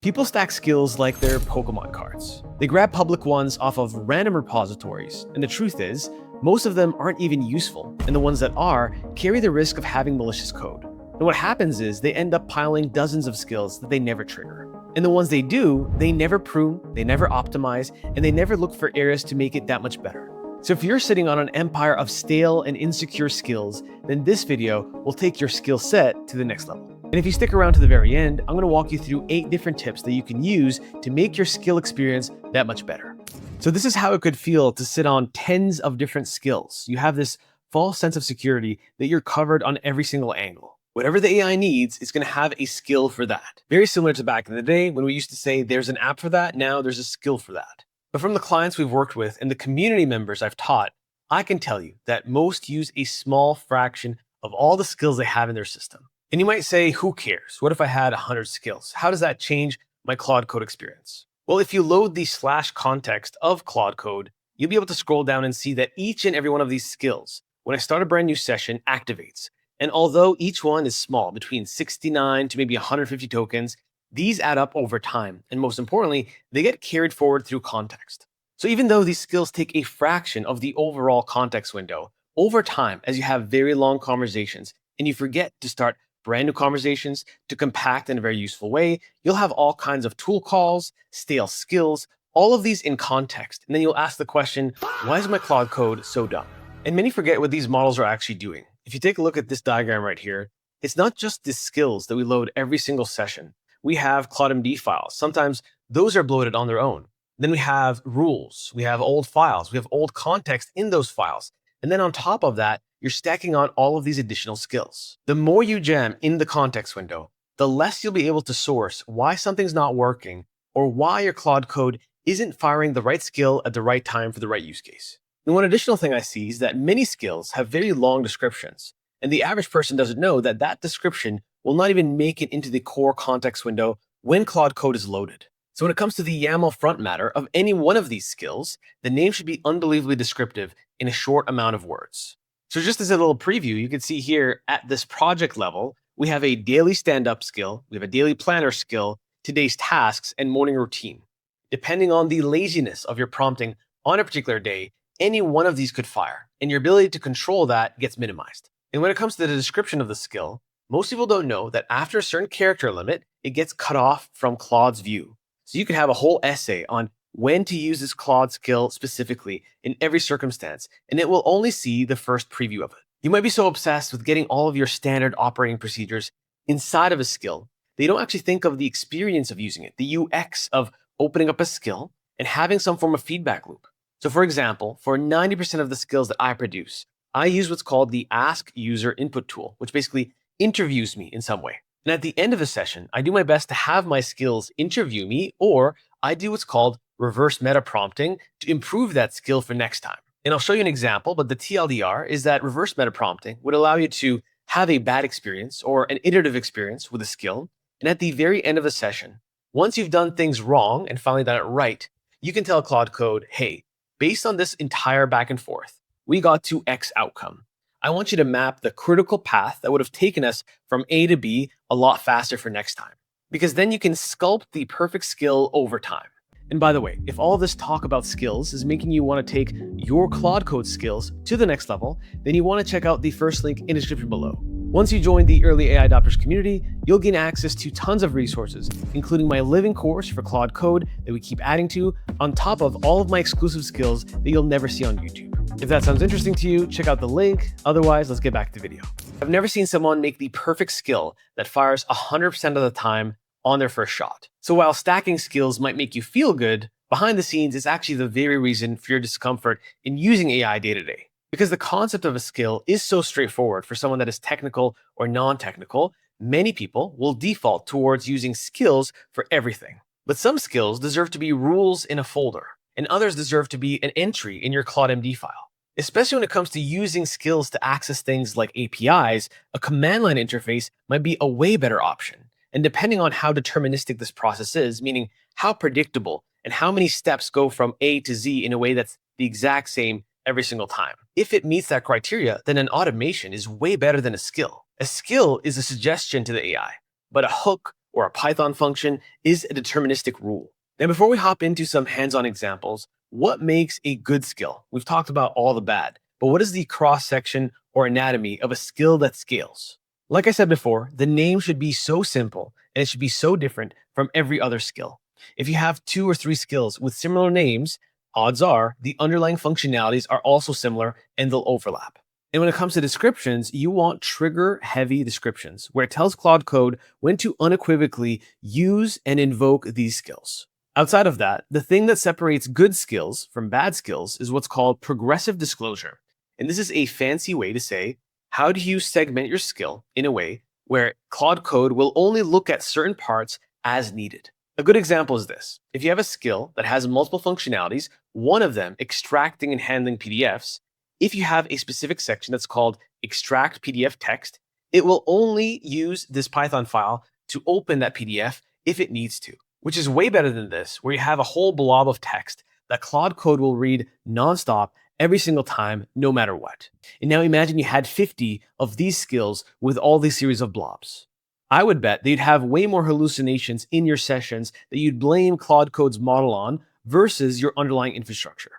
People stack skills like they're Pokemon cards. They grab public ones off of random repositories, and the truth is, most of them aren't even useful, and the ones that are carry the risk of having malicious code. And what happens is they end up piling dozens of skills that they never trigger. And the ones they do, they never prune, they never optimize, and they never look for areas to make it that much better. So if you're sitting on an empire of stale and insecure skills, then this video will take your skill set to the next level. And if you stick around to the very end, I'm going to walk you through 8 different tips that you can use to make your skill experience that much better. So this is how it could feel to sit on tens of different skills. You have this false sense of security that you're covered on every single angle. Whatever the AI needs, it's going to have a skill for that. Very similar to back in the day when we used to say there's an app for that, now there's a skill for that. But from the clients we've worked with and the community members I've taught, I can tell you that most use a small fraction of all the skills they have in their system. And you might say, who cares? What if I had 100 skills? How does that change my Claude Code experience? Well, if you load the /context of Claude Code, you'll be able to scroll down and see that each and every one of these skills, when I start a brand new session, activates. And although each one is small, between 69 to maybe 150 tokens, these add up over time. And most importantly, they get carried forward through context. So even though these skills take a fraction of the overall context window, over time, as you have very long conversations and you forget to start brand new conversations to compact in a very useful way, you'll have all kinds of tool calls, stale skills, all of these in context. And then you'll ask the question, why is my Claude code so dumb? And many forget what these models are actually doing. If you take a look at this diagram right here, it's not just the skills that we load every single session. We have claude.md files. Sometimes those are bloated on their own. Then we have rules, we have old files, we have old context in those files. And then on top of that, you're stacking on all of these additional skills. The more you jam in the context window, the less you'll be able to source why something's not working or why your Claude code isn't firing the right skill at the right time for the right use case. And one additional thing I see is that many skills have very long descriptions, and the average person doesn't know that that description will not even make it into the core context window when Claude code is loaded. So when it comes to the YAML front matter of any one of these skills, the name should be unbelievably descriptive in a short amount of words. So just as a little preview, you can see here at this project level, we have a daily stand-up skill, we have a daily planner skill, today's tasks, and morning routine. Depending on the laziness of your prompting on a particular day, any one of these could fire, and your ability to control that gets minimized. And when it comes to the description of the skill, most people don't know that after a certain character limit, it gets cut off from Claude's view. So you could have a whole essay on when to use this Claude skill specifically in every circumstance, and it will only see the first preview of it. You might be so obsessed with getting all of your standard operating procedures inside of a skill that you don't actually think of the experience of using it, the UX of opening up a skill and having some form of feedback loop. So for example, for 90% of the skills that I produce, I use what's called the Ask User Input tool, which basically interviews me in some way. And at the end of the session, I do my best to have my skills interview me, or I do what's called reverse meta prompting to improve that skill for next time. And I'll show you an example, but the TLDR is that reverse meta prompting would allow you to have a bad experience or an iterative experience with a skill. And at the very end of the session, once you've done things wrong and finally done it right, you can tell Claude Code, hey, based on this entire back and forth, we got to X outcome. I want you to map the critical path that would have taken us from A to B a lot faster for next time. Because then you can sculpt the perfect skill over time. And by the way, if all this talk about skills is making you want to take your Claude Code skills to the next level, then you want to check out the first link in the description below. Once you join the early AI Dopters community, you'll gain access to tons of resources, including my living course for Claude Code that we keep adding to, on top of all of my exclusive skills that you'll never see on YouTube. If that sounds interesting to you, check out the link. Otherwise, let's get back to the video. I've never seen someone make the perfect skill that fires 100% of the time on their first shot. So while stacking skills might make you feel good, behind the scenes is actually the very reason for your discomfort in using AI day to day. Because the concept of a skill is so straightforward for someone that is technical or non-technical, many people will default towards using skills for everything. But some skills deserve to be rules in a folder, and others deserve to be an entry in your claude.md file. Especially when it comes to using skills to access things like APIs, a command line interface might be a way better option. And depending on how deterministic this process is, meaning how predictable and how many steps go from A to Z in a way that's the exact same every single time. If it meets that criteria, then an automation is way better than a skill. A skill is a suggestion to the AI, but a hook or a Python function is a deterministic rule. Now, before we hop into some hands-on examples, what makes a good skill? We've talked about all the bad, but what is the cross-section or anatomy of a skill that scales? Like I said before, the name should be so simple and it should be so different from every other skill. If you have 2 or 3 skills with similar names, odds are the underlying functionalities are also similar and they'll overlap. And when it comes to descriptions, you want trigger heavy descriptions where it tells Claude Code when to unequivocally use and invoke these skills. Outside of that, the thing that separates good skills from bad skills is what's called progressive disclosure. And this is a fancy way to say, how do you segment your skill in a way where Claude Code will only look at certain parts as needed? A good example is this. If you have a skill that has multiple functionalities, one of them extracting and handling PDFs, if you have a specific section that's called extract PDF text, it will only use this Python file to open that PDF if it needs to, which is way better than this, where you have a whole blob of text that Claude Code will read nonstop every single time, no matter what. And now imagine you had 50 of these skills with all these series of blobs. I would bet that you'd have way more hallucinations in your sessions that you'd blame Claude Code's model on versus your underlying infrastructure.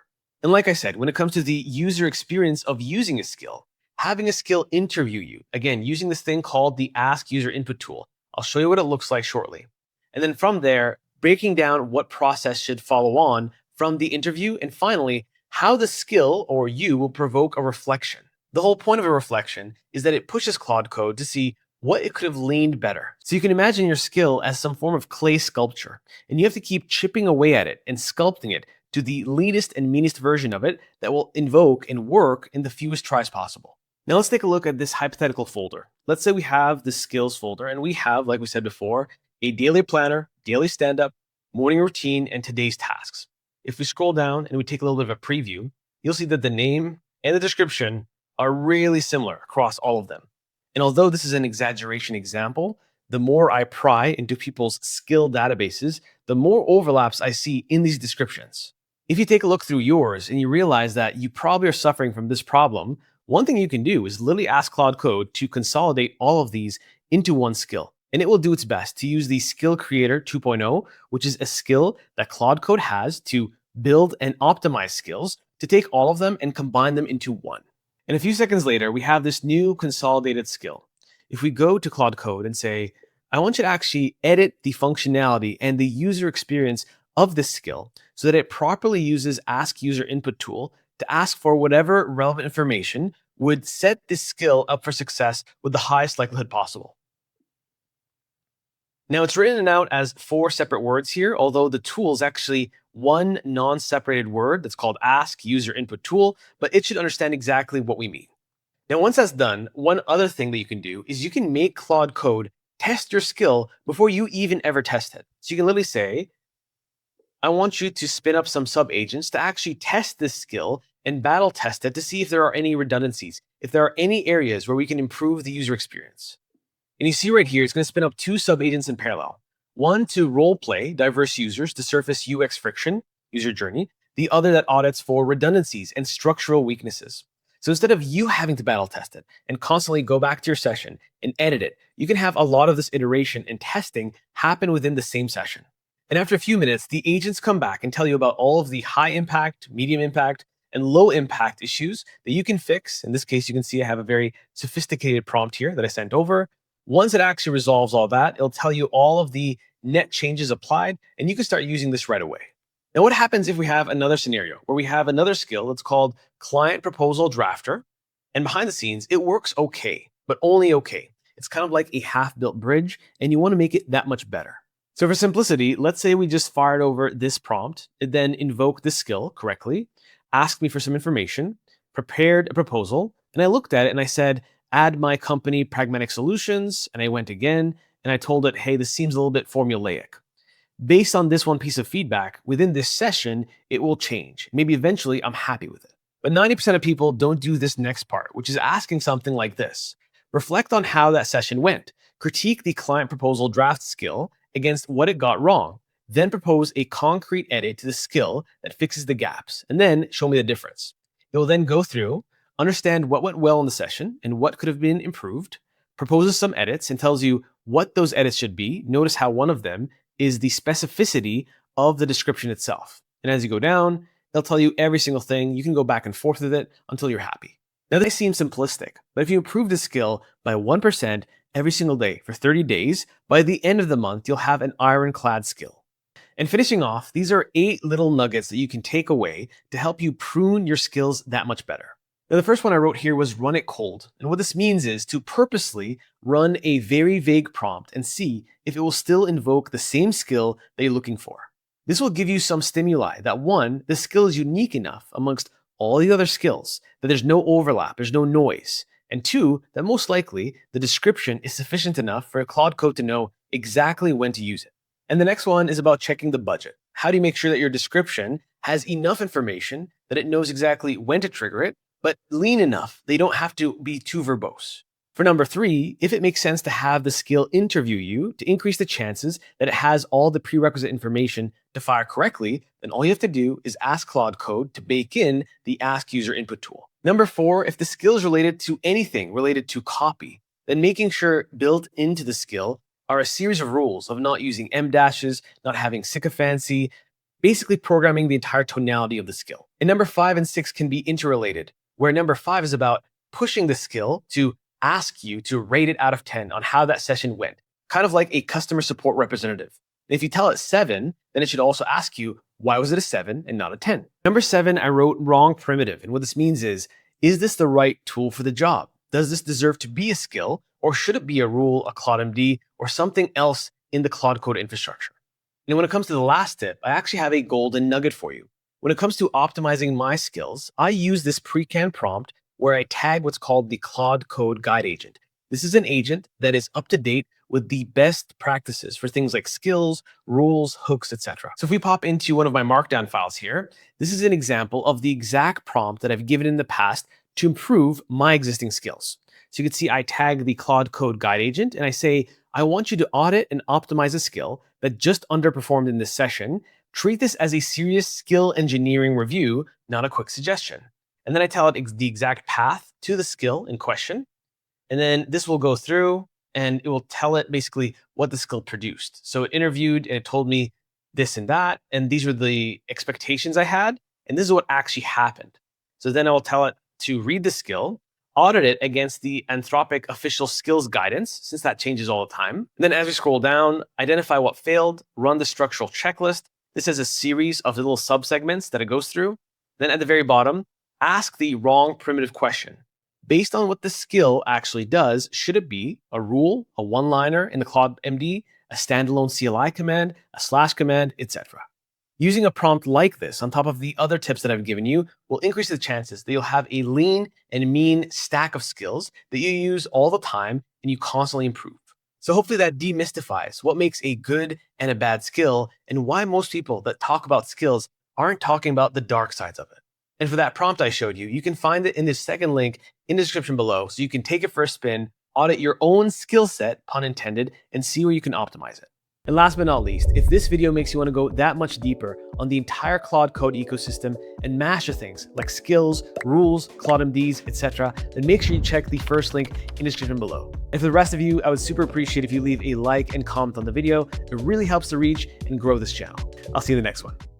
And like I said, when it comes to the user experience of using a skill, having a skill interview you, again, using this thing called the Ask User Input tool. I'll show you what it looks like shortly. And then from there, breaking down what process should follow on from the interview, and finally, how the skill or you will provoke a reflection. The whole point of a reflection is that it pushes Claude Code to see what it could have leaned better. So you can imagine your skill as some form of clay sculpture, and you have to keep chipping away at it and sculpting it to the leanest and meanest version of it that will invoke and work in the fewest tries possible. Now let's take a look at this hypothetical folder. Let's say we have the skills folder and we have, like we said before, a daily planner, daily stand-up, morning routine, and today's tasks. If we scroll down and we take a little bit of a preview, you'll see that the name and the description are really similar across all of them. And although this is an exaggeration example, the more I pry into people's skill databases, the more overlaps I see in these descriptions. If you take a look through yours and you realize that you probably are suffering from this problem, one thing you can do is literally ask Claude Code to consolidate all of these into one skill. And it will do its best to use the Skill Creator 2.0, which is a skill that Claude Code has to build and optimize skills, to take all of them and combine them into one. And a few seconds later, we have this new consolidated skill. If we go to Claude Code and say, I want you to actually edit the functionality and the user experience of this skill so that it properly uses Ask User Input tool to ask for whatever relevant information would set this skill up for success with the highest likelihood possible. Now it's written out as 4 separate words here, although the tool is actually one non-separated word that's called Ask User Input tool, but it should understand exactly what we mean. Now, once that's done, one other thing that you can do is you can make Claude Code test your skill before you even ever test it. So you can literally say, I want you to spin up some subagents to actually test this skill and battle test it to see if there are any redundancies, if there are any areas where we can improve the user experience. And you see right here, it's going to spin up 2 subagents in parallel. One to role play diverse users to surface UX friction, user journey. The other that audits for redundancies and structural weaknesses. So instead of you having to battle test it and constantly go back to your session and edit it, you can have a lot of this iteration and testing happen within the same session. And after a few minutes, the agents come back and tell you about all of the high impact, medium impact, and low impact issues that you can fix. In this case, you can see I have a very sophisticated prompt here that I sent over. Once it actually resolves all that, it'll tell you all of the net changes applied, and you can start using this right away. Now, what happens if we have another scenario where we have another skill that's called Client Proposal Drafter, and behind the scenes, it works okay, but only okay. It's kind of like a half-built bridge, and you want to make it that much better. So for simplicity, let's say we just fired over this prompt, and then invoked this skill correctly, asked me for some information, prepared a proposal, and I looked at it and I said, add my company Pragmatic Solutions, and I went again, and I told it, hey, this seems a little bit formulaic. Based on this one piece of feedback, within this session, it will change. Maybe eventually I'm happy with it. But 90% of people don't do this next part, which is asking something like this. Reflect on how that session went. Critique the client proposal draft skill against what it got wrong. Then propose a concrete edit to the skill that fixes the gaps, and then show me the difference. It will then go through, understand what went well in the session and what could have been improved, proposes some edits and tells you what those edits should be, notice how one of them is the specificity of the description itself. And as you go down, they'll tell you every single thing. You can go back and forth with it until you're happy. Now, they seem simplistic, but if you improve the skill by 1% every single day for 30 days, by the end of the month, you'll have an ironclad skill. And finishing off, these are 8 little nuggets that you can take away to help you prune your skills that much better. Now, the first one I wrote here was run it cold. And what this means is to purposely run a very vague prompt and see if it will still invoke the same skill that you're looking for. This will give you some stimuli that, one, the skill is unique enough amongst all the other skills that there's no overlap, there's no noise. And two, that most likely the description is sufficient enough for a Claude Code to know exactly when to use it. And the next one is about checking the budget. How do you make sure that your description has enough information that it knows exactly when to trigger it, but lean enough they don't have to be too verbose? For number 3, if it makes sense to have the skill interview you to increase the chances that it has all the prerequisite information to fire correctly, then all you have to do is ask Claude Code to bake in the Ask User Input tool. Number 4, if the skill is related to anything related to copy, then making sure built into the skill are a series of rules of not using em dashes, not having sycophancy, basically programming the entire tonality of the skill. And number 5 and 6 can be interrelated, where number 5 is about pushing the skill to ask you to rate it out of 10 on how that session went, kind of like a customer support representative. And if you tell it 7, then it should also ask you, why was it a 7 and not a 10? Number 7, I wrote wrong primitive. And what this means is this the right tool for the job? Does this deserve to be a skill, or should it be a rule, a claude-md, or something else in the Claude Code infrastructure? And when it comes to the last tip, I actually have a golden nugget for you. When it comes to optimizing my skills, I use this pre-canned prompt where I tag what's called the claude-code-guide agent. This is an agent that is up to date with the best practices for things like skills, rules, hooks, etc. So if we pop into one of my markdown files here, this is an example of the exact prompt that I've given in the past to improve my existing skills. So you can see I tag the claude-code-guide agent and I say, I want you to audit and optimize a skill that just underperformed in this session. Treat this as a serious skill engineering review, not a quick suggestion. And then I tell it the exact path to the skill in question. And then this will go through and it will tell it basically what the skill produced. So it interviewed and it told me this and that. And these were the expectations I had. And this is what actually happened. So then I will tell it to read the skill, audit it against the Anthropic official skills guidance, since that changes all the time. And then as we scroll down, identify what failed, run the structural checklist. This has a series of little subsegments that it goes through. Then at the very bottom, ask the wrong primitive question. Based on what the skill actually does, should it be a rule, a one-liner in the claude.md, a standalone CLI command, a slash command, etc. Using a prompt like this on top of the other tips that I've given you will increase the chances that you'll have a lean and mean stack of skills that you use all the time and you constantly improve. So hopefully that demystifies what makes a good and a bad skill and why most people that talk about skills aren't talking about the dark sides of it. And for that prompt I showed you, you can find it in this second link in the description below, so you can take it for a spin, audit your own skill set, pun intended, and see where you can optimize it. And last but not least, if this video makes you want to go that much deeper on the entire Claude Code ecosystem and master things like skills, rules, claude-mds, etc., then make sure you check the first link in the description below. And for the rest of you, I would super appreciate if you leave a like and comment on the video. It really helps the reach and grow this channel. I'll see you in the next one.